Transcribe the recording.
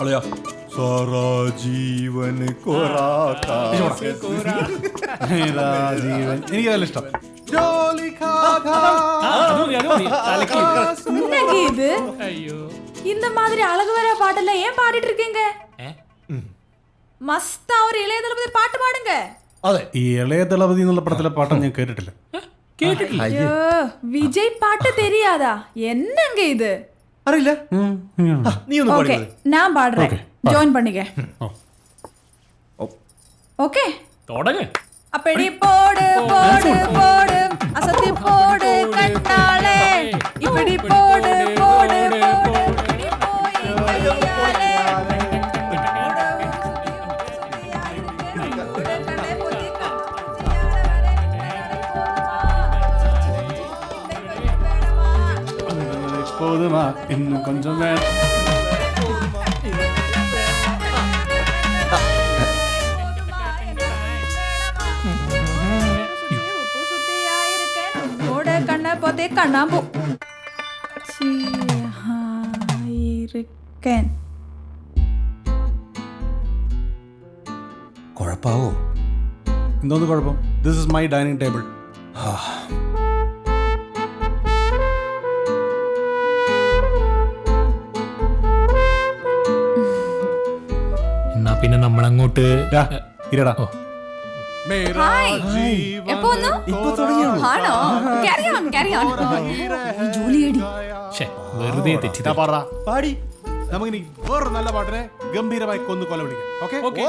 അളിയാ സാറാ ജീവൻ എനിക്ക് നല്ല ഇഷ്ടം. என்னங்க இது இந்த மாதிரி அழகு வர பாட்டெல்லாம் ஏன் பாடிட்டு இருக்கீங்க? மஸ்தா ஒரு இளைய தளபதி பாட்டு பாடுங்க. അതെ, ഈ ഇളയ ദളപതി എന്നുള്ള പടത്തിലെ പാട്ടം ഞാൻ കേട്ടിട്ടില്ല. ஐயோ விஜய் பாட்டு தெரியாதா? என்னங்க இது? അറിയില്ല. നീ ഒന്ന് ஓகே പാടി. நான் பாடுறேன். ஜாயின் பண்ணிக்க. ஓகே தொடங்க. அப்படி போடு போடு போடு அசத்தி போடு கண்ணாலே இப்படி போடு போடு போடு இப்படி போய் கையாலே போதுமா இன்னும் கொஞ்சம் வேணும். കണ്ണ പോത്തെ കണ്ണാമ്പോ കുഴപ്പാവോ? എന്തോന്ന് കുഴപ്പം? This is my dining table. എന്നാ പിന്നെ നമ്മളങ്ങോട്ട് ഇരടാ. എപ്പോ വന്നു? ഇപ്പൊ തുടങ്ങിയുള്ളൂ. ആണോ? carry on. ജോലിയടി. വെറുതെ തെറ്റിദ്ധാരണ. പാടാ പാടി. നമുക്കിനി വേറൊരു നല്ല പാട്ടിനെ ഗംഭീരമായി കൊന്നു കൊല വിളിക്കാം. ഓക്കെ.